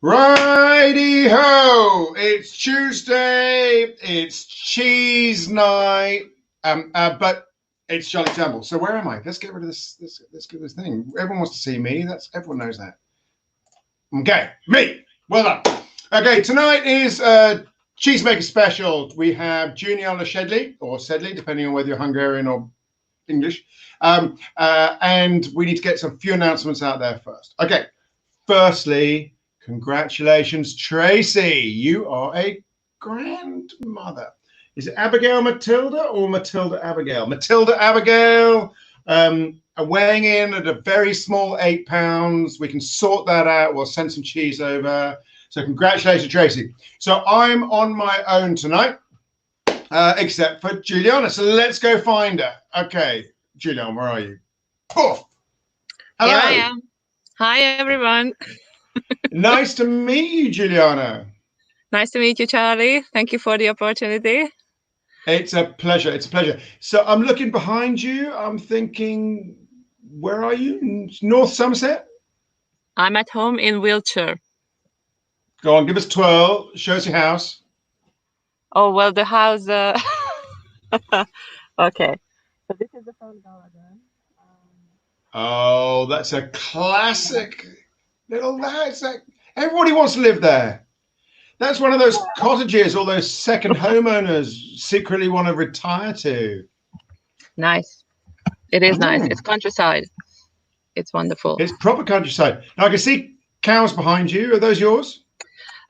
Righty ho! It's Tuesday. It's cheese night. But it's Charlie Temple. So where am I? Let's get rid of this. Let's get this thing. Everyone wants to see me. Everyone knows that. Okay, me. Well done. Okay, tonight is Cheesemaker special. We have Julianna Sedli or Sedli, depending on whether you're Hungarian or English. And we need to get some few announcements out there first. Okay. Firstly, congratulations, Tracy. You are a grandmother. Is it Abigail Matilda or Matilda Abigail? Matilda Abigail, weighing in at a very small 8 pounds. We can sort that out. We'll send some cheese over. So congratulations, Tracy. So I'm on my own tonight, except for Julianna. So let's go find her. Okay, Julianna, where are you? Poof. Hello. Here I am. Hi, everyone. Nice to meet you, Julianna. Nice to meet you, Charlie. Thank you for the opportunity. It's a pleasure. It's a pleasure. So I'm looking behind you. I'm thinking, where are you? North Somerset? I'm at home in Wiltshire. Go on, give us 12. Show us your house. Oh, well, the house... Okay. So this is the front garden. Oh, that's a classic little house. Everybody wants to live there. That's one of those cottages all those second homeowners secretly want to retire to. Nice. It is nice. It's countryside. It's wonderful. It's proper countryside. Now I can see cows behind you. Are those yours?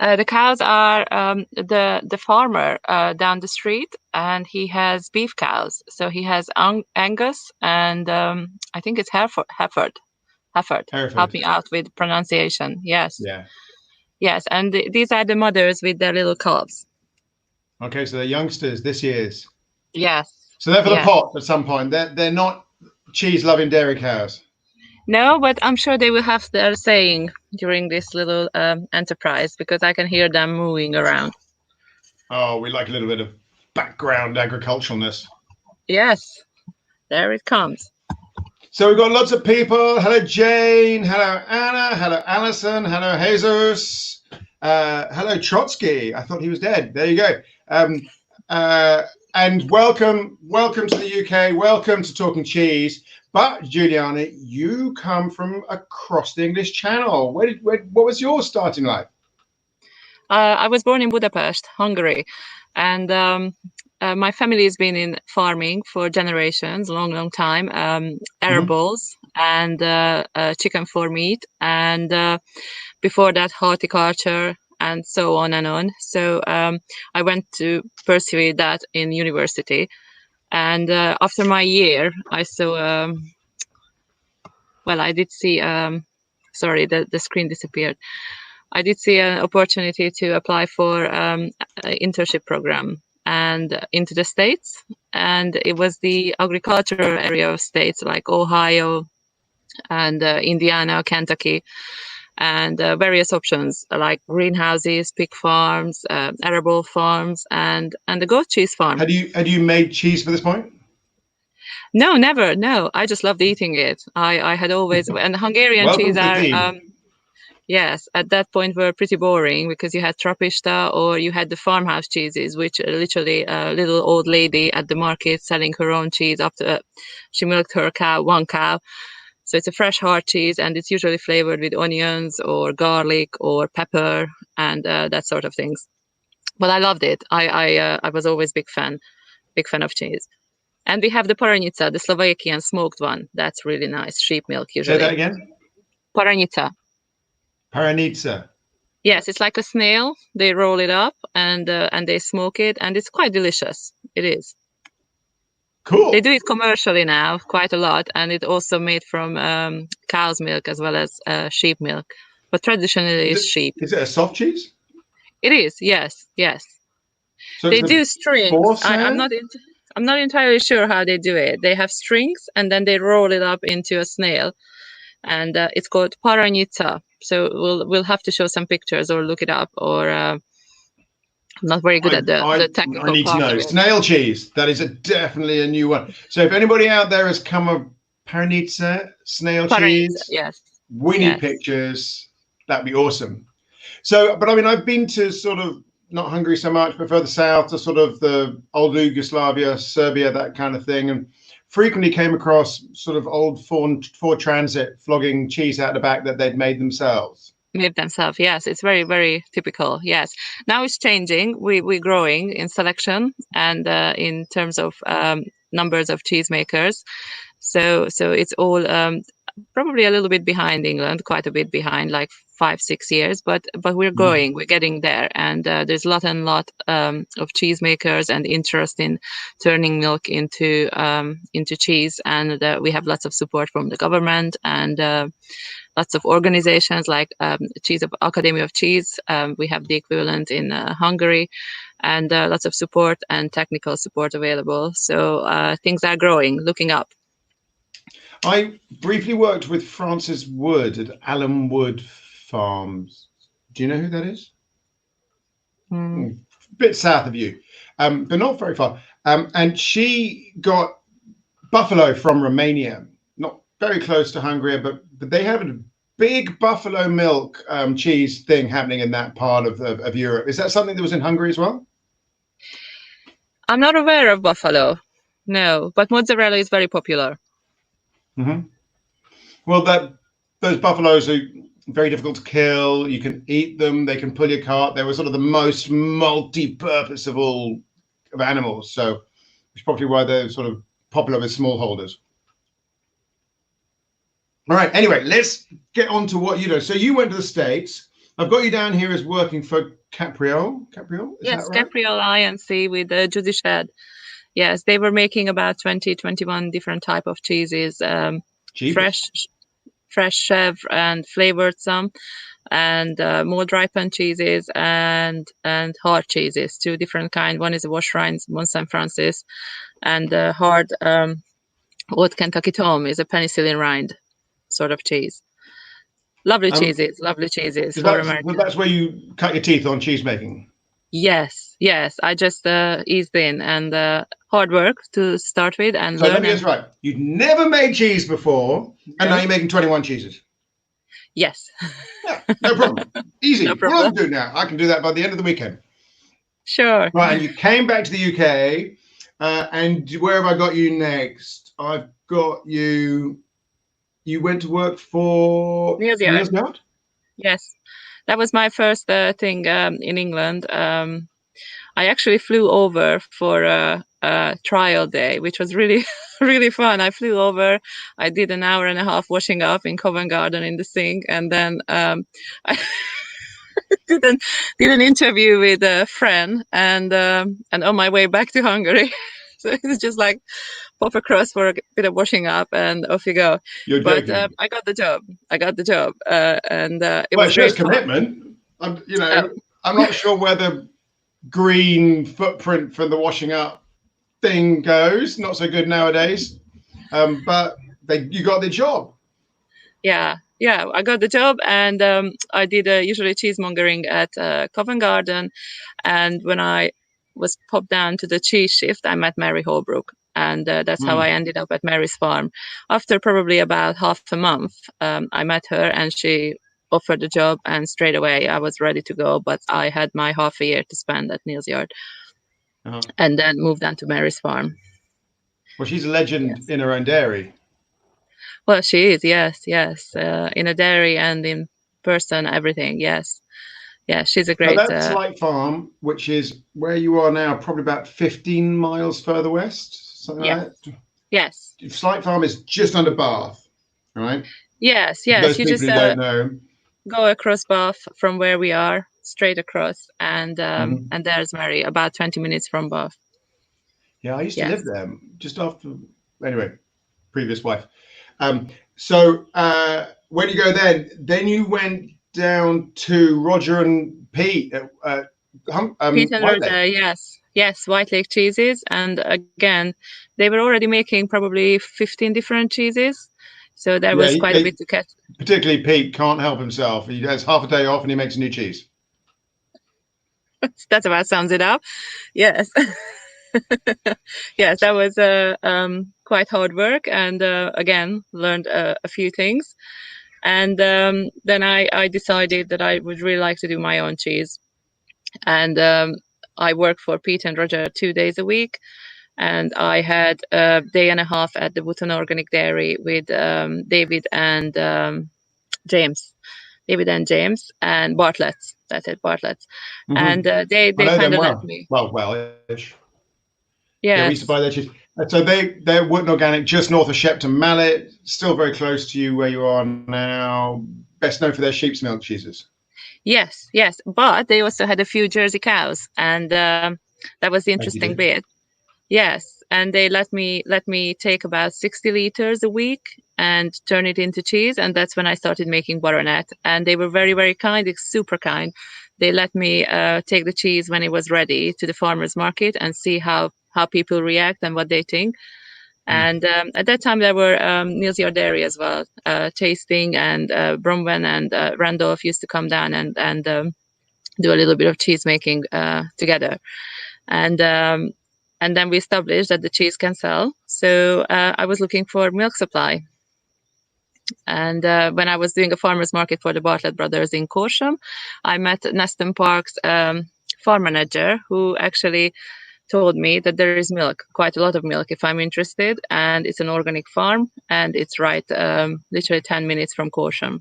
The cows are the farmer down the street, and he has beef cows. So he has Angus and I think it's Hereford. Help me out with pronunciation. Yes. Yeah. Yes, and these are the mothers with their little calves. Okay, so they're youngsters, this year's. Yes. So they're for the pot at some point. They're not cheese-loving dairy cows. No, but I'm sure they will have their saying during this little enterprise, because I can hear them moving around. Oh, we like a little bit of background agriculturalness. Yes, there it comes. So we've got lots of people. Hello, Jane. Hello, Anna. Hello, Alison. Hello, Jesus. Hello, Trotsky. I thought he was dead. There you go. And welcome to the UK. Welcome to Talking Cheese. But Julianna, you come from across the English Channel. What was your starting life? I was born in Budapest, Hungary, and my family has been in farming for generations, long time. Arable and chicken for meat, and before that horticulture, and so on and on. So I went to pursue that in university. And after my year, I saw, well, I did see, sorry, the screen disappeared. I did see an opportunity to apply for an internship program and into the States. And it was the agricultural area of states like Ohio and Indiana, Kentucky, and various options like greenhouses, pig farms, arable farms, and the goat cheese farm. Had you made cheese for this point? No, never. No, I just loved eating it. I had always, and Hungarian cheese are, yes, at that point were pretty boring, because you had Trapista or you had the farmhouse cheeses, which are literally a little old lady at the market selling her own cheese after she milked her one cow. So it's a fresh hard cheese, and it's usually flavored with onions or garlic or pepper and that sort of things. But I loved it. I was always big fan of cheese. And we have the Paranica, the Slovakian smoked one. That's really nice. Sheep milk usually. Say that again. Paranica. Paranica. Yes, it's like a snail. They roll it up and they smoke it, and it's quite delicious. It is. Cool. They do it commercially now quite a lot, and it's also made from cow's milk as well as sheep milk. But traditionally, it's sheep. Is it a soft cheese? It is. Yes. So they do strings. I'm not entirely sure how they do it. They have strings, and then they roll it up into a snail, and it's called Paranica. So we'll have to show some pictures or look it up, or I'm not very good at the technical part. I need to know. Snail cheese. That is definitely a new one. So if anybody out there has come of Paranica, snail cheese, yes, we need pictures. That'd be awesome. So, but I mean, I've been to sort of not Hungary so much, but further south to sort of the old Yugoslavia, Serbia, that kind of thing, and frequently came across sort of old Ford Transit flogging cheese out the back that they'd made themselves. Made themselves, yes. It's very, very typical. Yes. Now it's changing. We're growing in selection and in terms of numbers of cheesemakers. So it's all probably a little bit behind England, quite a bit behind, like 5-6 years. But we're going, we're getting there, and there's a lot of cheesemakers and interest in turning milk into cheese, and we have lots of support from the government and lots of organizations like Academy of Cheese. We have the equivalent in Hungary, and lots of support and technical support available. So things are growing, looking up. I briefly worked with Frances Wood at Allen Wood Farms. Do you know who that is? A bit south of you, but not very far. And she got buffalo from Romania, not very close to Hungary, but they have a big buffalo milk cheese thing happening in that part of Europe. Is that something that was in Hungary as well? I'm not aware of buffalo, no, but mozzarella is very popular. Mm-hmm. Well, those buffaloes are very difficult to kill. You can eat them. They can pull your cart. They were sort of the most multi-purpose of all of animals. So it's probably why they're sort of popular with smallholders. All right. Anyway, let's get on to what you know. So you went to the States. I've got you down here as working for Capriol. Capriol? Is yes, that right? Capriol INC with Judy Shed. Yes, they were making about 21 different type of cheeses, fresh chèvre and flavored some, and mold ripened cheeses and hard cheeses, 2 different kind. One is a wash rind, one St. Francis, and hard Old Kentucky Tom is a penicillin rind sort of cheese. Lovely cheeses for America. That's where you cut your teeth on cheese making. Yes. I just eased in, and hard work to start with, and so let me guess right. You'd never made cheese before, and now you're making 21 cheeses. Yes. Yeah, no problem. Easy. No problem. What I can do now, I can do that by the end of the weekend. Sure. Right, and you came back to the UK, and where have I got you next? I've got you. You went to work for Neil's Yard. Yes, that was my first thing in England. I actually flew over for a trial day, which was really, really fun. I flew over. I did an hour and a half washing up in Covent Garden in the sink, and then I did an interview with a friend, and on my way back to Hungary. So it was just like pop across for a bit of washing up, and off you go. You're joking. But I got the job. And it was great commitment. I'm not sure where the green footprint for the washing up thing goes. Not so good nowadays. But you got the job. Yeah, I got the job, and I did usually cheesemongering at Covent Garden. And when I was popped down to the cheese shift, I met Mary Holbrook, and that's how I ended up at Mary's farm. After probably about half a month, I met her, and she offered the job, and straight away I was ready to go, but I had my half a year to spend at Neil's Yard, and then moved on to Mary's farm. Well, she's a legend in her own dairy. Well, she is, yes, in a dairy and in person, everything, yes. Yeah, she's a great... So that's Slight Farm, which is where you are now, probably about 15 miles further west, something like that? Yes. Slight Farm is just under Bath, right? Yes. Those people who don't know. Go across Bath from where we are, straight across, and there's Mary, about 20 minutes from Bath. Yeah, I used to live there, just after... Anyway, previous wife. So when you go then you went down to Roger and Pete at Pete and Roger, yes, White Lake cheeses, and again they were already making probably 15 different cheeses, so there was quite a bit to catch. Particularly Pete can't help himself. He has half a day off and he makes a new cheese. That about sums it up. Yes. Yes, that was quite hard work, and again learned a few things. And then I decided that I would really like to do my own cheese. And I worked for Pete and Roger 2 days a week. And I had a day and a half at the Bhutan Organic Dairy with David and James. David and James and Bartlett's. That's it, Bartlett's. And I they know kind them of let well. me. Well-ish. Yeah, we used to Yes. buy their cheese. So they're Wootton Organic, just north of Shepton Mallet, still very close to you where you are now. Best known for their sheep's milk cheeses. Yes, yes. But they also had a few Jersey cows, and that was the Like you interesting do. bit. Yes, and they let me take about 60 liters a week and turn it into cheese, and that's when I started making Baronet. And they were very, very kind, super kind. They let me take the cheese when it was ready to the farmers market and see how people react and what they think. And at that time, there were Niels Dairy as well, tasting, and Bromwen and Randolph used to come down and do a little bit of cheese making together. And and then we established that the cheese can sell. So I was looking for milk supply. And when I was doing a farmers market for the Bartlett brothers in Corsham, I met Neston Park's farm manager, who actually told me that there is milk, quite a lot of milk, if I'm interested, and it's an organic farm, and it's right, literally 10 minutes from Corsham.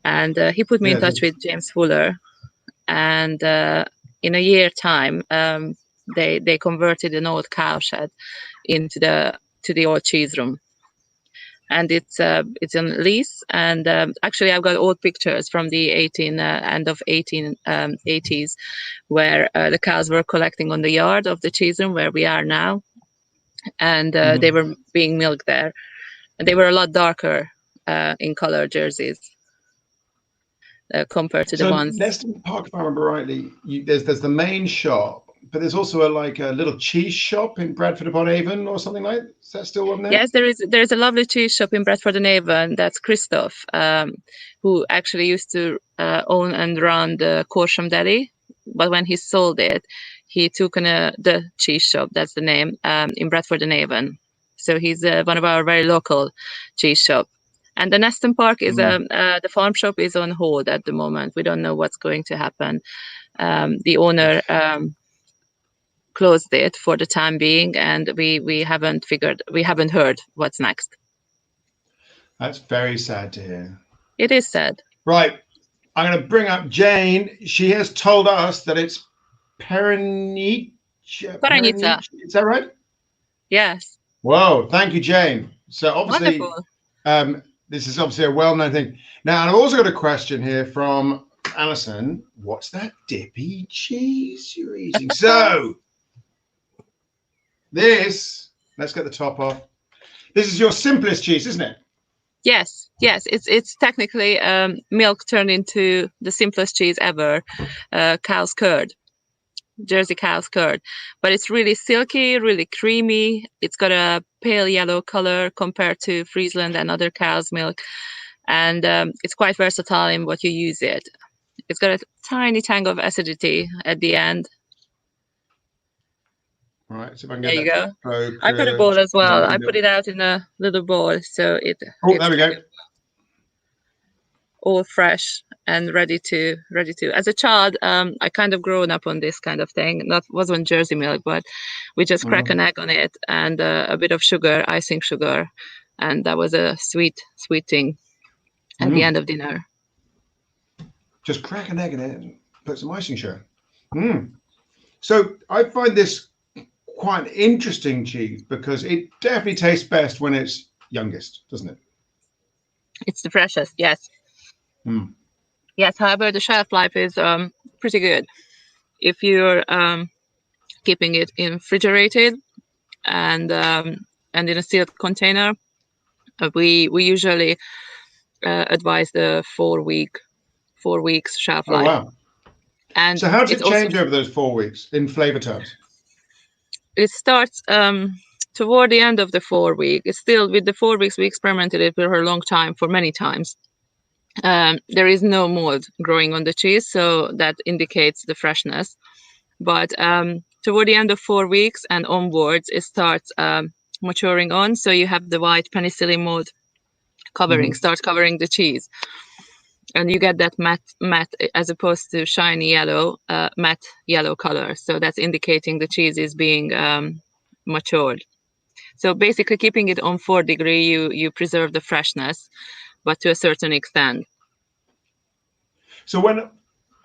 And he put me in Yeah. touch with James Fuller, and in a year time, they converted an old cow shed into the old cheese room, and it's on lease. And actually, I've got old pictures from the end of 1880s, where the cows were collecting on the yard of the cheese room where we are now, and they were being milked there. And they were a lot darker in color jerseys compared to the So ones. Neston Park, if I remember rightly, there's the main shop, but there's also a little cheese shop in Bradford upon Avon or something like that. Is that still one there? Yes, there's a lovely cheese shop in Bradford and Avon. That's Christoph, who actually used to own and run the Corsham Deli. But when he sold it, he took the cheese shop. That's the name, in Bradford and Avon. So he's one of our very local cheese shop. And the Neston Park is the farm shop is on hold at the moment. We don't know what's going to happen. The owner closed it for the time being, and we haven't heard what's next. That's very sad to hear. It is sad. Right. I'm going to bring up Jane. She has told us that it's Perenice. Paranica. Is that right? Yes. Whoa. Thank you, Jane. So obviously, Wonderful. this is obviously a well-known thing. Now, and I've also got a question here from Alison. What's that dippy cheese you're eating? So let's get the top off. This is your simplest cheese, isn't it? Yes. It's technically milk turned into the simplest cheese ever, cow's curd, Jersey cow's curd. But it's really silky, really creamy. It's got a pale yellow color compared to Friesland and other cow's milk, and it's quite versatile in what you use it. It's got a tiny tang of acidity at the end. All right, so if I can There get you that go. I put a bowl as well. I put it out in a little bowl, so there it's we go. all fresh and ready to. As a child, I kind of grown up on this kind of thing. That wasn't Jersey milk, but we just crack an egg on it and a bit of sugar, icing sugar, and that was a sweet thing at the end of dinner. Just crack an egg in it and put some icing sugar. So I find this quite an interesting cheese because it definitely tastes best when it's youngest, doesn't it? It's the freshest, yes. Yes, however, the shelf life is pretty good if you're keeping it in refrigerated and in a sealed container. We usually advise the 4 weeks shelf life. Oh wow! And so how does it change over those 4 weeks in flavor terms? It starts toward the end of the 4 week. It's still with the 4 weeks. We experimented it for a long time, for many times. There is no mold growing on the cheese, so that indicates the freshness. But toward the end of 4 weeks and onwards, it starts maturing on. So you have the white penicillin mold start covering the cheese, and you get that matte as opposed to shiny yellow, matte yellow color. So that's indicating the cheese is being matured. So basically, keeping it on 4 degree, you preserve the freshness, but to a certain extent. So when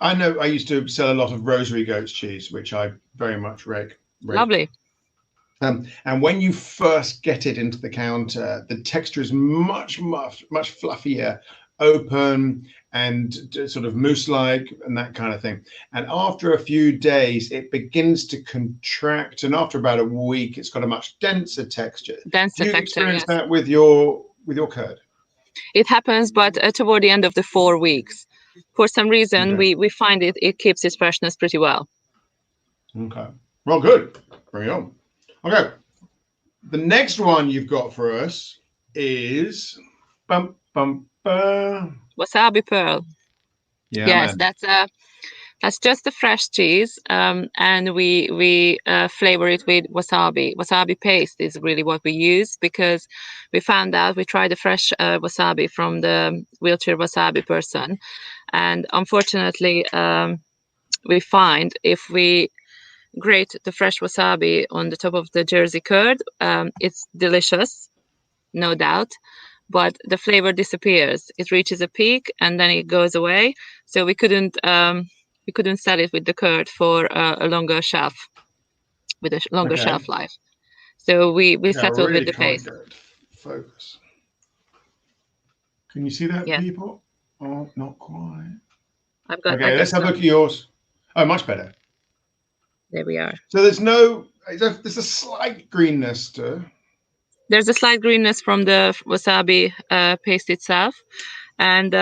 I know I used to sell a lot of Rosary Goats cheese, which I very much rate. Lovely. And when you first get it into the counter, the texture is much fluffier, open, and sort of mousse-like, and that kind of thing. And after a few days, it begins to contract, and after about a week, it's got a much denser texture. Denser Do you texture, experience yes. that with your curd? It happens, but toward the end of the 4 weeks. For some reason, Okay. we find it keeps its freshness pretty well. Okay. Well, good. Bring it on. Okay. The next one you've got for us is wasabi pearl. Yeah, yes, man. that's just the fresh cheese, and we flavor it with wasabi. Wasabi paste is really what we use, because we found out, we tried the fresh wasabi from the wheelchair wasabi person, and unfortunately we find if we grate the fresh wasabi on the top of the Jersey curd, it's delicious, no doubt, but the flavor disappears. It reaches a peak and then it goes away. So we couldn't sell it with the curd for a longer shelf, with a longer shelf life. So we settled really with the paste. Focus. Can you see that, yes. people? Oh, not quite. Okay, let's have a look at yours. Oh, much better. There we are. So there's a slight greenness to. There's a slight greenness from the wasabi paste itself, and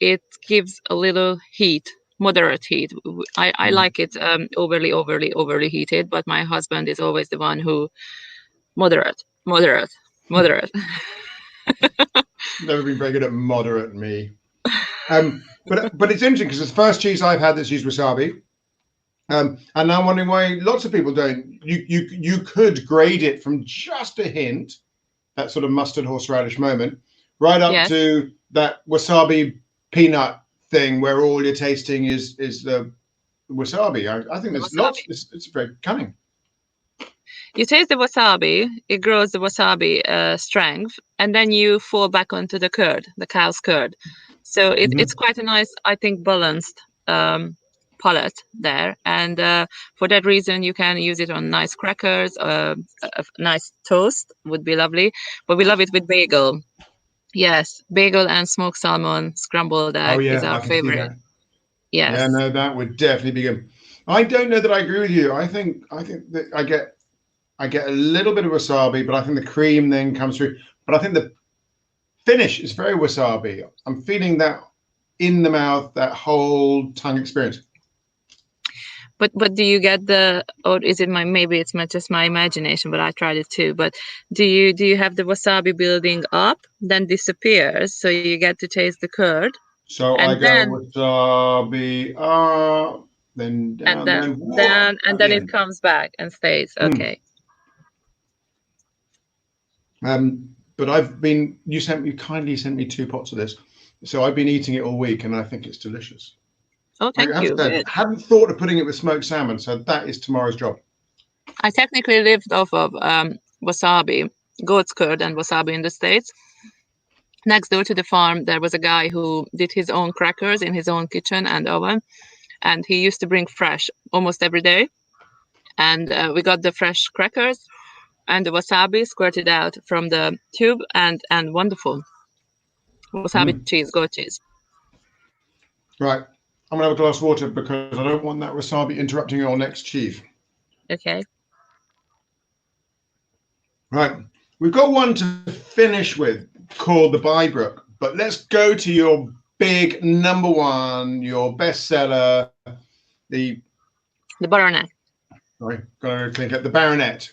it gives a little heat, moderate heat. I like it overly heated, but my husband is always the one who moderate. Never been very good at moderate, me. But it's interesting, because it's the first cheese I've had that's used wasabi. And I'm wondering why lots of people don't. You could grade it from just a hint, that sort of mustard horseradish moment, right up to that wasabi peanut thing where all you're tasting is the wasabi. I think there's lots. It's very cunning. You taste the wasabi, it grows the wasabi strength, and then you fall back onto the curd, the cow's curd. So it's quite a nice, I think, balanced palette there, and for that reason you can use it on nice crackers. A nice toast would be lovely, but we love it with bagel. Yes, bagel and smoked salmon scrambled egg is our favorite. Yes. Yeah, no, that would definitely be good. I don't know that I agree with you. I think that I get a little bit of wasabi, but I think the cream then comes through. But I think the finish is very wasabi. I'm feeling that in the mouth, that whole tongue experience. But do you get or is it maybe it's just my imagination, but I tried it too. But do you have the wasabi building up, then disappears, so you get to taste the curd? So I go wasabi up, then down, and then it comes back and stays. Okay. But you kindly sent me 2 pots of this, so I've been eating it all week, and I think it's delicious. Oh, thank you. I hadn't thought of putting it with smoked salmon, so that is tomorrow's job. I technically lived off of wasabi, goat's curd and wasabi in the States. Next door to the farm, there was a guy who did his own crackers in his own kitchen and oven, and he used to bring fresh almost every day. And we got the fresh crackers and the wasabi squirted out from the tube, and wonderful wasabi cheese, goat cheese. Right, I'm gonna have a glass of water because I don't want that wasabi interrupting your next cheese. Okay. Right, we've got one to finish with called the Bybrook, but let's go to your big number one, your bestseller, the Baronet. Sorry, gotta clink it. The Baronet.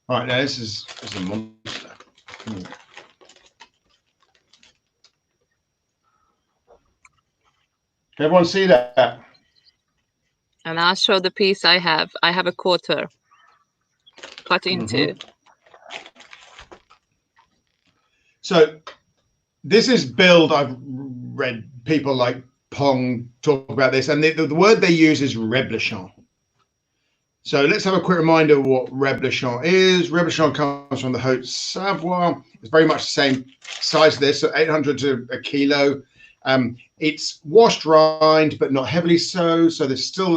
All right, now this is a monster. Everyone see that? And I'll show the piece I have. I have a quarter cut into. So this is billed. I've read people like Pong talk about this, and the word they use is reblochon. So let's have a quick reminder of what reblochon is. Reblochon comes from the Haute Savoie. It's very much the same size as this, so 800 to a kilo. It's washed rind, but not heavily so. So there's still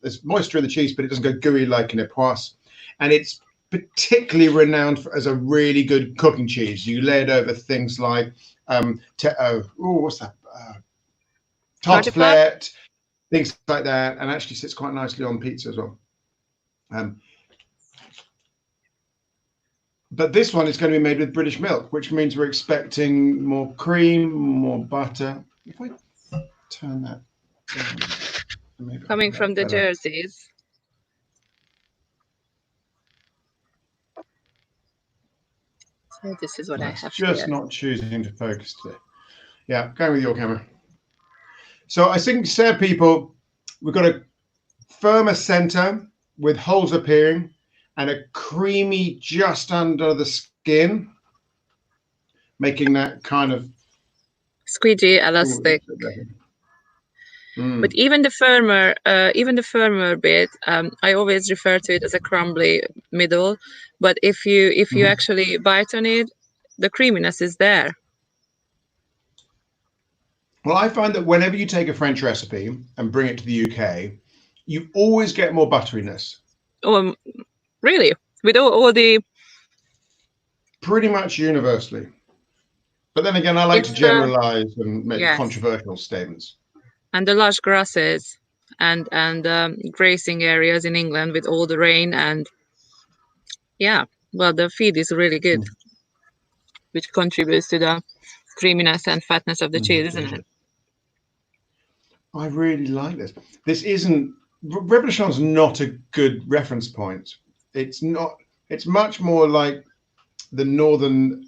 there's moisture in the cheese, but it doesn't go gooey like an époisse. And it's particularly renowned as a really good cooking cheese. You lay it over things like what's that? Tartiflette, things like that, and actually sits quite nicely on pizza as well. But this one is going to be made with British milk, which means we're expecting more cream, more butter. If I turn that down, coming from the Jerseys. So this is what I have. Just not choosing to focus today. Yeah, going with your camera. So I think, Sarah, people, we've got a firmer center with holes appearing and a creamy just under the skin, making that kind of squeegee elastic. But even the firmer bit, I always refer to it as a crumbly middle. But if you actually bite on it, the creaminess is there. Well, I find that whenever you take a French recipe and bring it to the UK, you always get more butteriness. Oh, really? With all the... Pretty much universally. But then again, I like to generalize and make controversial statements. And the lush grasses and grazing areas in England with all the rain, and well, the feed is really good, which contributes to the creaminess and fatness of the cheese, isn't it? I really like this. This isn't... Reblochon's not a good reference point. It's not. It's much more like the northern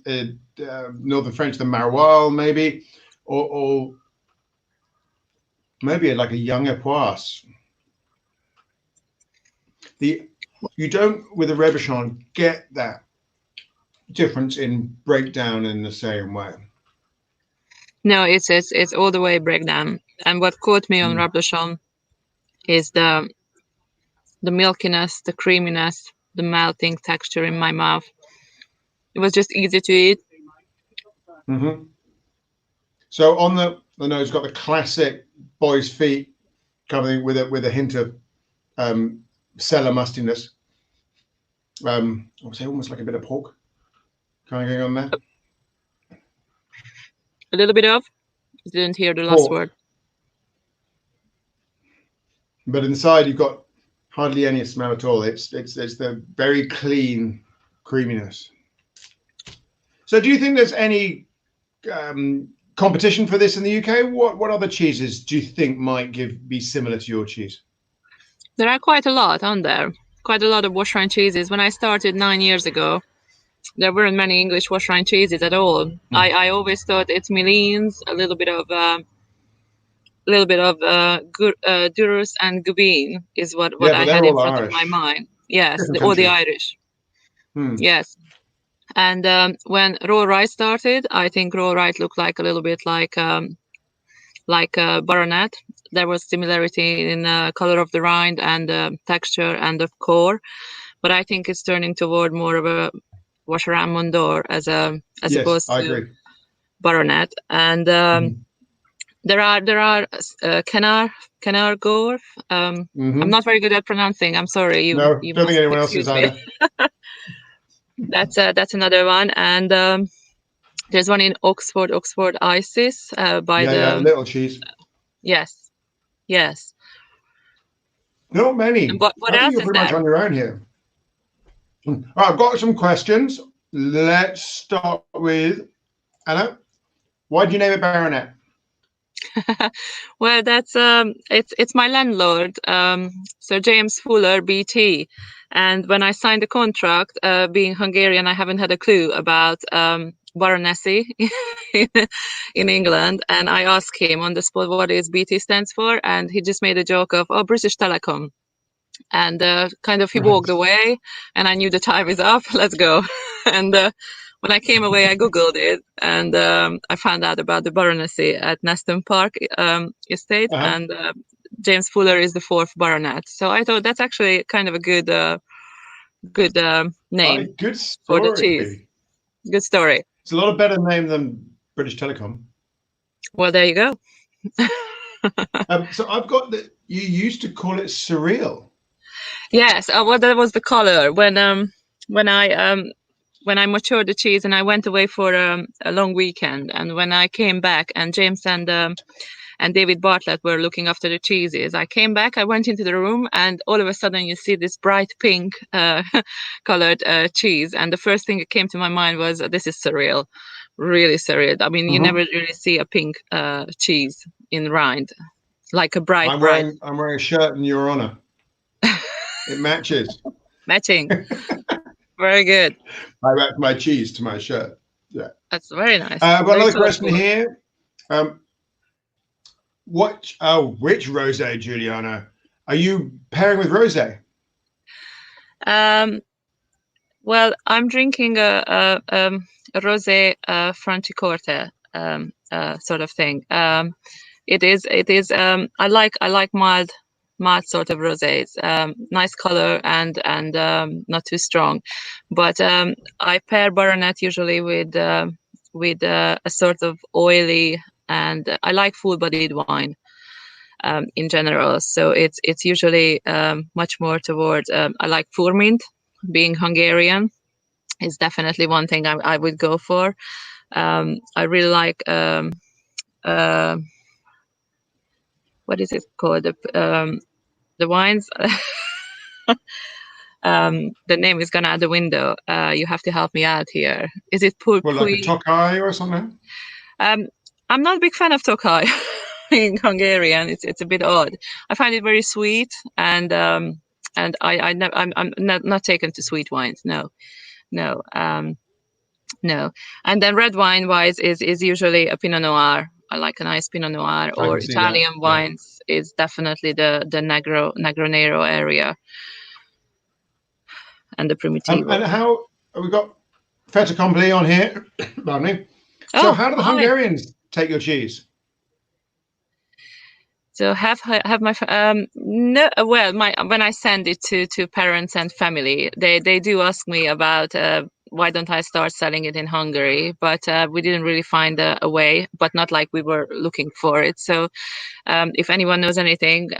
French, the maroilles, maybe, or maybe like a young époisse. You don't, with a reblochon, get that difference in breakdown in the same way. No, it's all the way breakdown. And what caught me on reblochon is the milkiness, the creaminess, the melting texture in my mouth. It was just easy to eat. So on the nose, got the classic boy's feet coming with a hint of cellar mustiness. I would say almost like a bit of pork kind of going on there. A little bit of. I didn't hear the last word. But inside you've got hardly any smell at all. It's the very clean creaminess. So do you think there's any competition for this in the UK? What other cheeses do you think might be similar to your cheese? There are quite a lot, aren't there? Quite a lot of wash rind cheeses. When I started 9 years ago, there weren't many English wash rind cheeses at all. I always thought it's Milines, a little bit of Durus and Gubin is what I had in front of my mind. Yes, all the Irish. Yes. And when raw rye started, I think raw rye looked like a little bit like a baronet. There was similarity in color of the rind and texture and the core, but I think it's turning toward more of a Vacherin Mondor as opposed to baronet. And there are Canard Gore. I'm not very good at pronouncing. I'm sorry. You don't think anyone else is either. That's another one, and there's one in Oxford Isis by the little cheese. Yes. Not many. And what else you're is pretty there? much on your own here. All right, I've got some questions. Let's start with Anna. Why do you name it Baronet? Well, that's it's my landlord, Sir James Fuller, BT. And when I signed the contract, being Hungarian, I haven't had a clue about baronessy in England. And I asked him on the spot what is BT stands for, and he just made a joke of British Telecom. And kind of he walked away, and I knew the time is up. Let's go. And when I came away, I googled it, and I found out about the baronetcy at Neston Park estate, Uh-huh. and James Fuller is the fourth baronet. So I thought that's actually kind of a good name Right, good for the cheese. story. Good story. It's a lot of better name than British Telecom. Well, there you go. So I've got that. You used to call it surreal. Yes, well, that was the color when I matured the cheese and I went away for a long weekend, and when I came back and James and David Bartlett were looking after the cheeses, I came back, I went into the room, and all of a sudden you see this bright pink colored cheese, and the first thing that came to my mind was this is surreal, really surreal. I mean, you never really see a pink cheese in rind, like a bright. I'm wearing a shirt in your honor. It matches. Matching. Very good. I wrapped my cheese to my shirt. Yeah. That's very nice. I've got Very another question colorful. here. Which rosé, Juliana? Are you pairing with rosé? Well, I'm drinking a rosé Franciacorta sort of thing. It is. I like mild sort of rosés. Nice color and not too strong. But I pair Baronet usually with a sort of oily, and I like full-bodied wine in general. So it's usually much more towards. I like Furmint, being Hungarian, is definitely one thing I would go for. I really like what is it called? The wines. The name is gone out the window. You have to help me out here. Is it Well, like a Tokai or something? I'm not a big fan of Tokai in Hungarian. It's a bit odd. I find it very sweet, and I'm not taken to sweet wines. No. No. And then red wine wise is usually a Pinot Noir. I like a nice Pinot Noir, I or can see that. Italian Yeah. wines is definitely the Negro Nero area and the Primitivo. And how we got fait accompli on here, pardon me. So how do the Hungarians take your cheese? So have my no, well, when I send it to parents and family, they do ask me about why don't I start selling it in Hungary, but we didn't really find a way, but not like we were looking for it. So if anyone knows anything,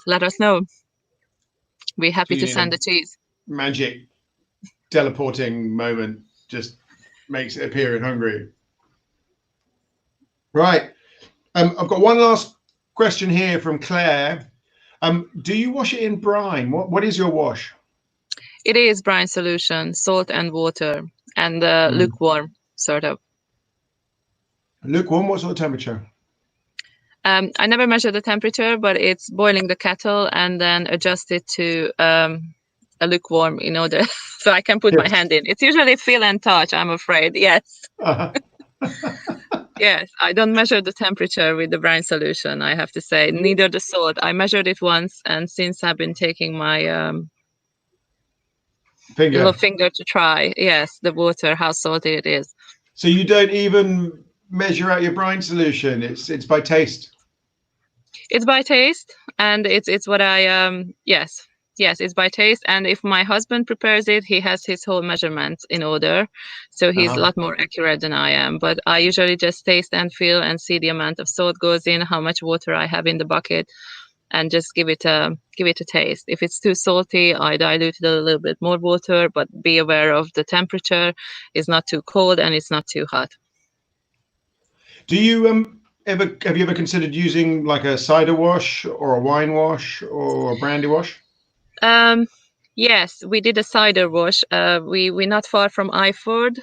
let us know. We're happy to send the cheese. Magic teleporting moment just makes it appear in Hungary. Right. I've got one last question here from Claire. Do you wash it in brine? What is your wash? It is brine solution, salt and water, and lukewarm, sort of. Lukewarm, what sort of temperature? I never measure the temperature, but it's boiling the kettle and then adjust it to a lukewarm in order so I can put my hand in. It's usually feel and touch, I'm afraid. Yes. Yes, I don't measure the temperature with the brine solution, I have to say. Neither the salt. I measured it once, and since I've been taking my little finger to try, yes, the water, how salty it is. So you don't even measure out your brine solution. It's by taste. It's by taste, and it's what I yes, it's by taste. And if my husband prepares it, he has his whole measurements in order, so he's a lot more accurate than I am. But I usually just taste and feel and see the amount of salt goes in, how much water I have in the bucket, and just give it a taste. If it's too salty, I dilute it a little bit more water, but be aware of the temperature. It's not too cold and it's not too hot. Do you have you ever considered using like a cider wash or a wine wash or a brandy wash? Yes, we did a cider wash. We're not far from Iford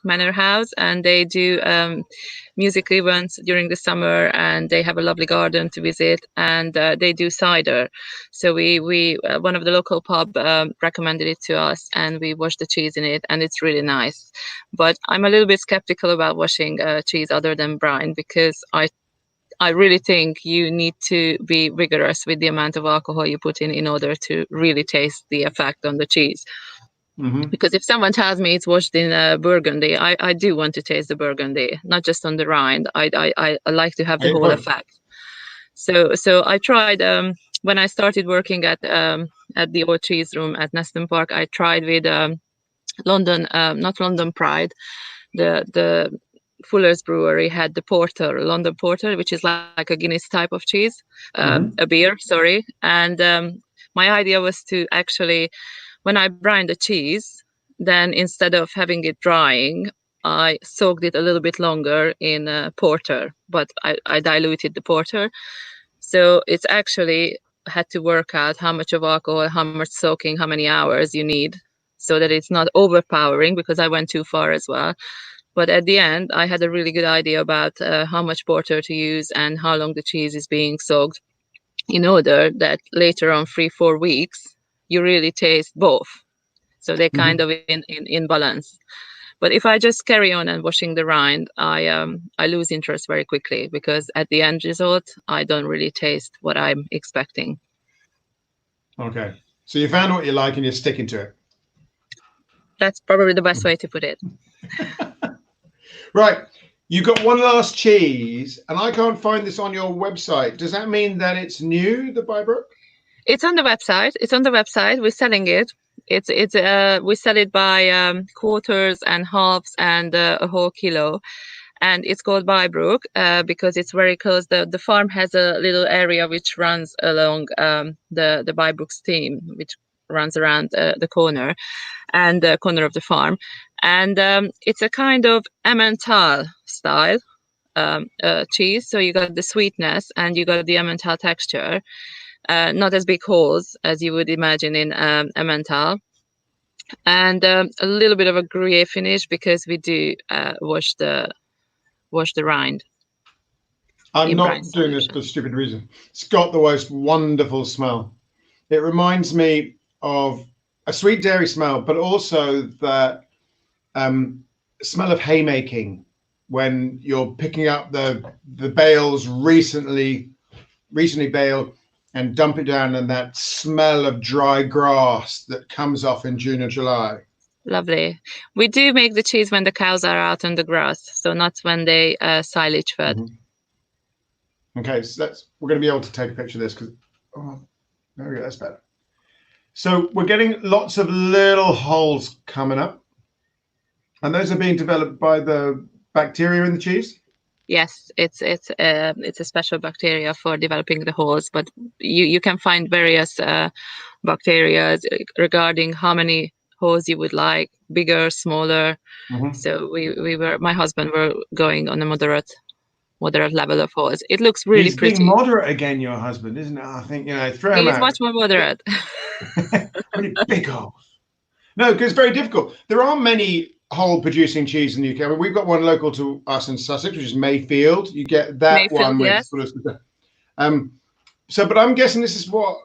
Manor House, and they do music events during the summer, and they have a lovely garden to visit, and they do cider. So we one of the local pub recommended it to us, and we washed the cheese in it, and it's really nice. But I'm a little bit skeptical about washing cheese other than brine, because I really think you need to be rigorous with the amount of alcohol you put in order to really taste the effect on the cheese. Because if someone tells me it's washed in Burgundy, I do want to taste the Burgundy, not just on the rind. I like to have the whole effect. So I tried when I started working at the old cheese room at Neston Park. I tried with London, not London Pride. The Fuller's Brewery had the porter, London Porter, which is like a Guinness type of cheese, a beer, sorry. And my idea was to actually, when I brine the cheese, then instead of having it drying, I soaked it a little bit longer in porter, but I diluted the porter. So it's actually had to work out how much of alcohol, how much soaking, how many hours you need so that it's not overpowering, because I went too far as well. But at the end, I had a really good idea about how much porter to use and how long the cheese is being soaked, in order that later on 3-4 weeks, you really taste both. So they're kind of in balance. But if I just carry on and washing the rind, I lose interest very quickly, because at the end result, I don't really taste what I'm expecting. Okay. So you found what you like and you're sticking to it. That's probably the best way to put it. Right. You got one last cheese, and I can't find this on your website. Does that mean that it's new, the Bybrook? It's on the website. It's on the website. We're selling it. It's we sell it by quarters and halves and a whole kilo, and it's called Bybrook because it's very close. The farm has a little area which runs along the Bybrook stream, which runs around the corner and the corner of the farm, and it's a kind of Emmental style cheese. So you got the sweetness and you got the Emmental texture. Not as big holes as you would imagine in Emmental, and a little bit of a Gruyere finish because we do wash the rind. I'm not doing this for a stupid reason. It's got the most wonderful smell. It reminds me of a sweet dairy smell, but also the smell of haymaking when you're picking up the bales recently baled and dump it down, and that smell of dry grass that comes off in June or July. Lovely. We do make the cheese when the cows are out on the grass, so not when they silage fed. Okay, so we're going to be able to take a picture of this because there we go, that's better. So we're getting lots of little holes coming up, and those are being developed by the bacteria in the cheese. Yes, it's a special bacteria for developing the holes, but you can find various bacteria regarding how many holes you would like, bigger, smaller. So my husband were going on a moderate level of holes. It looks really pretty. He's being moderate again, your husband, isn't it? I think, throw him out. He's much more moderate. Really big holes. No, because it's very difficult. There aren't many hole producing cheese in the UK. I mean, we've got one local to us in Sussex, which is Mayfield. You get that Mayfield, one with sort of but I'm guessing this is what,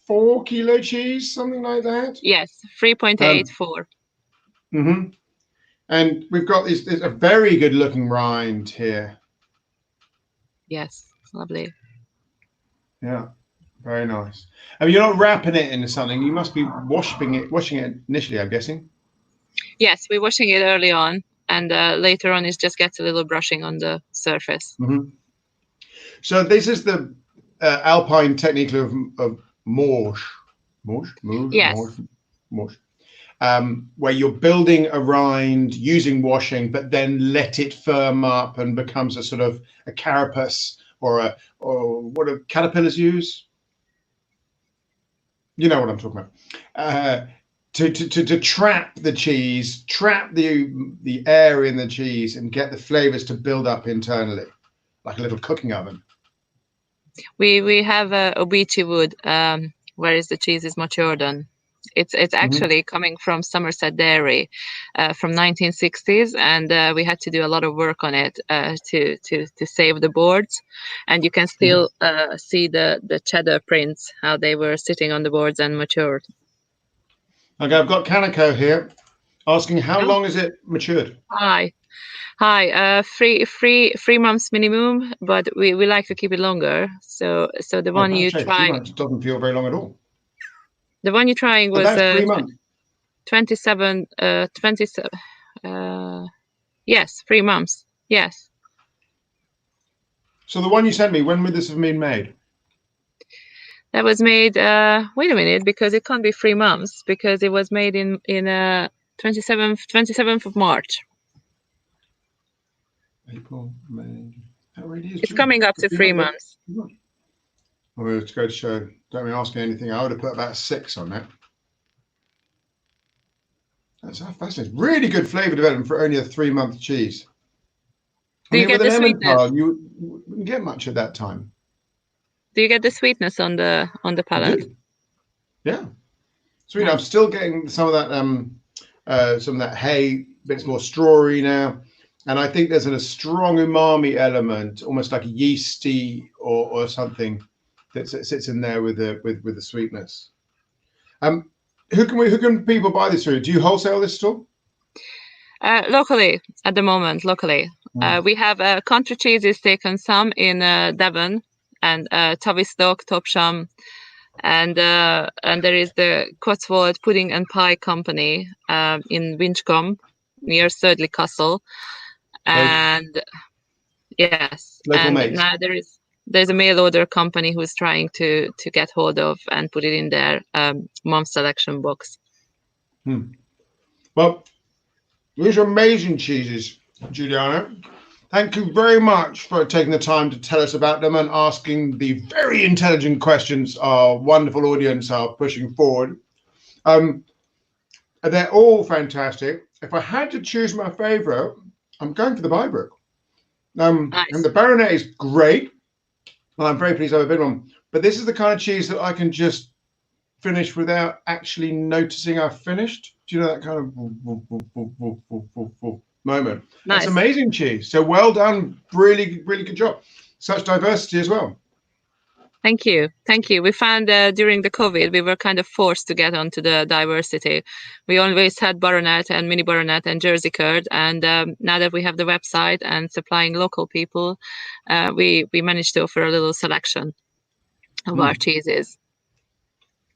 4 kilo cheese, something like that. Yes, 3.84. And we've got this a very good looking rind here. Yes, lovely. Yeah, very nice. I mean, you're not wrapping it into something. You must be washing it initially, I'm guessing. Yes, we're washing it early on, and later on it just gets a little brushing on the surface. So this is the alpine technique of morge. Yes. Morge. Where you're building a rind using washing, but then let it firm up and becomes a sort of a carapace or what do caterpillars use? You know what I'm talking about. To trap the cheese, trap the air in the cheese, and get the flavors to build up internally, like a little cooking oven. We have a beechy wood, whereas the cheese is matured on. It's actually coming from Somerset Dairy from 1960s, and we had to do a lot of work on it to save the boards, and you can still see the cheddar prints, how they were sitting on the boards and matured. Okay, I've got Kanako here asking how long is it matured? Hi, 3 months minimum, but we like to keep it longer. So the one you tried 3 months doesn't feel very long at all. The one you're trying was that's 3 months. 27, 27, yes, 3 months. Yes. So the one you sent me, when would this have been made? That was made, wait a minute, because it can't be 3 months, because it was made in 27th of March. April, May. That really is It's June. coming up to 3 months. Well, it's going to show. Don't be asking anything. I would have put about 6 on that. That's fascinating. Really good flavour development for only a 3-month cheese. Do you get with the an sweetness? Emmentaler, you wouldn't get much at that time. Do you get the sweetness on the palate? Yeah. Sweet. I'm still getting some of that hay, bits more strawy now. And I think there's a strong umami element, almost like a yeasty or something that sits in there with the sweetness. Who can people buy this through? Do you wholesale this store? Locally, at the moment, locally. We have country cheeses taken some in Devon and Tavistock, Topsham, and there is the Cotswold Pudding and Pie Company in Winchcombe near Sedli Castle, and yes, local and mates. now there's a mail order company who's trying to get hold of and put it in their mom selection box. Well, these are amazing cheeses, Julianna. Thank you very much for taking the time to tell us about them and asking the very intelligent questions our wonderful audience are pushing forward. They're all fantastic. If I had to choose my favourite, I'm going for the Bybrook. Nice. And the Baronet is great. Well, I'm very pleased I've been one. But this is the kind of cheese that I can just finish without actually noticing I've finished. Do you know that kind of moment? Nice. That's amazing cheese. So well done. Really, really good job. Such diversity as well. Thank you. Thank you. We found during the COVID, we were kind of forced to get onto the diversity. We always had Baronet and Mini Baronet and Jersey Curd. And now that we have the website and supplying local people, we managed to offer a little selection of our cheeses.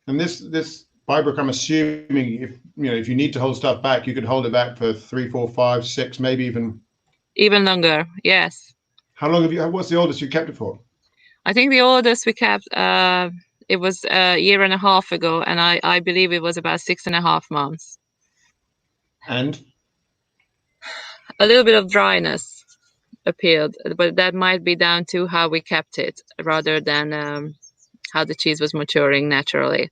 And this Bybrook, I'm assuming if you need to hold stuff back, you could hold it back for 3, 4, 5, 6, maybe even longer. Yes. How long what's the oldest you kept it for? I think the oldest we kept, it was a year and a half ago, and I believe it was about 6.5 months. And a little bit of dryness appeared, but that might be down to how we kept it rather than how the cheese was maturing naturally.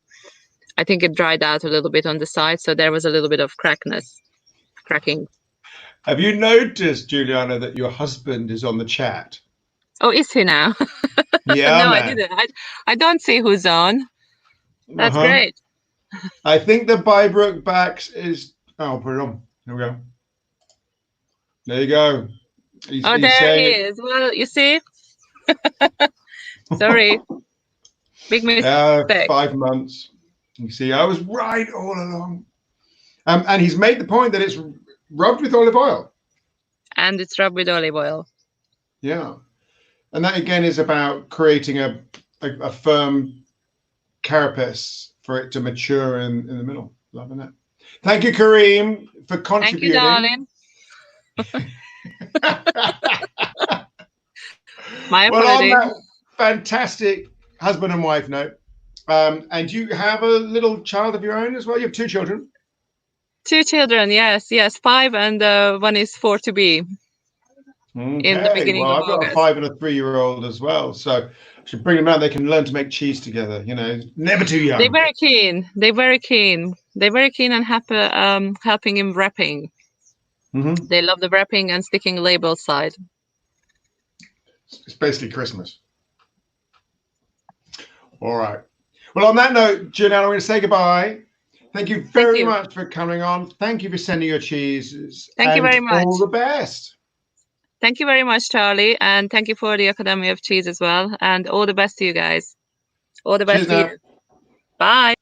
I think it dried out a little bit on the side, so there was a little bit of cracking. Have you noticed, Julianna, that your husband is on the chat? Oh, is he now? Yeah, no, man. I didn't. I don't see who's on. That's great. I think the Bybrook backs is. Oh, I'll put it on. Here we go. There you go. He's there he is. Well, you see. Sorry. Big mistake. 5 months. You see, I was right all along. And he's made the point that it's rubbed with olive oil. And it's rubbed with olive oil. Yeah. And that again is about creating a firm carapace for it to mature in the middle. Loving that. Thank you, Kareem, for contributing. Thank you, darling. My apology. Well, on that fantastic husband and wife note, and you have a little child of your own as well? You have 2 children? 2 children, yes. 5 and 1 is 4 to be. Okay. In the beginning of I've got August. a 5 and a 3-year-old as well, so I should bring them out. They can learn to make cheese together. Never too young. They're very keen. They're very keen on helping him wrapping. They love the wrapping and sticking label side. It's basically Christmas. All right. Well, on that note, Julianna, we're going to say goodbye. Thank you very much for coming on. Thank you for sending your cheeses. Thank you very much. All the best. Thank you very much, Charlie, and thank you for the Academy of Cheese as well. And all the best to you guys. All the best to you. Bye.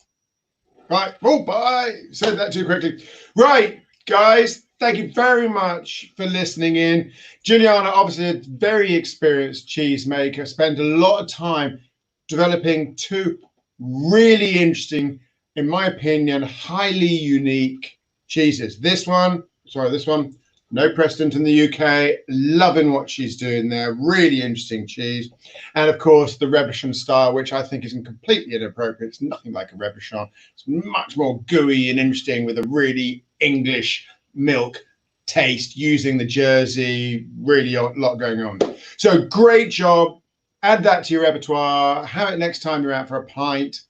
Right. Oh, bye. Said that too quickly. Right, guys. Thank you very much for listening in. Julianna, obviously a very experienced cheesemaker, spent a lot of time developing 2 really interesting in my opinion, highly unique cheeses. This one, no precedent in the UK. Loving what she's doing there. Really interesting cheese. And of course, the Reblochon style, which I think isn't completely inappropriate. It's nothing like a Reblochon. It's much more gooey and interesting with a really English milk taste using the Jersey. Really a lot going on. So great job. Add that to your repertoire. Have it next time you're out for a pint.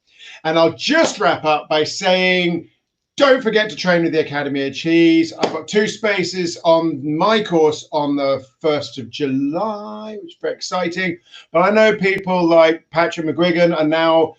And I'll just wrap up by saying, don't forget to train with the Academy of Cheese. I've got 2 spaces on my course on the 1st of July, which is very exciting. But I know people like Patrick McGuigan are now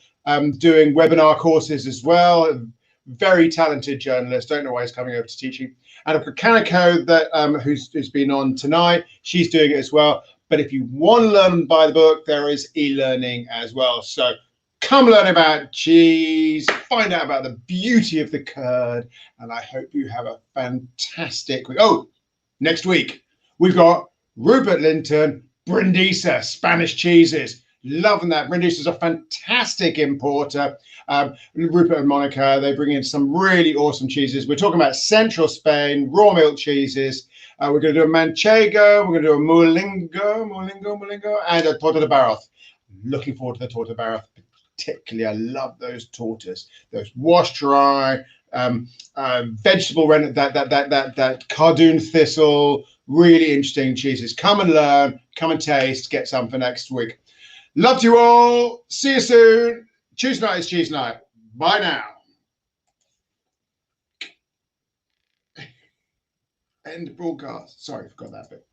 doing webinar courses as well. Very talented journalist. Don't know why he's coming over to teaching. And I've got Kanako that who's been on tonight. She's doing it as well. But if you want to learn by the book, there is e-learning as well. So come learn about cheese, find out about the beauty of the curd, and I hope you have a fantastic week. Oh, next week, we've got Rupert Linton, Brindisa, Spanish cheeses. Loving that. Brindisa is a fantastic importer. Rupert and Monica, they bring in some really awesome cheeses. We're talking about central Spain, raw milk cheeses. We're going to do a manchego, we're going to do a molingo, and a torta de barros. Looking forward to the torta de barros. Particularly, I love those tortas, those wash dry, vegetable that cardoon thistle, really interesting cheeses. Come and learn, come and taste, get some for next week. Love you all. See you soon. Cheese night is cheese night. Bye now. End broadcast. Sorry, forgot that bit.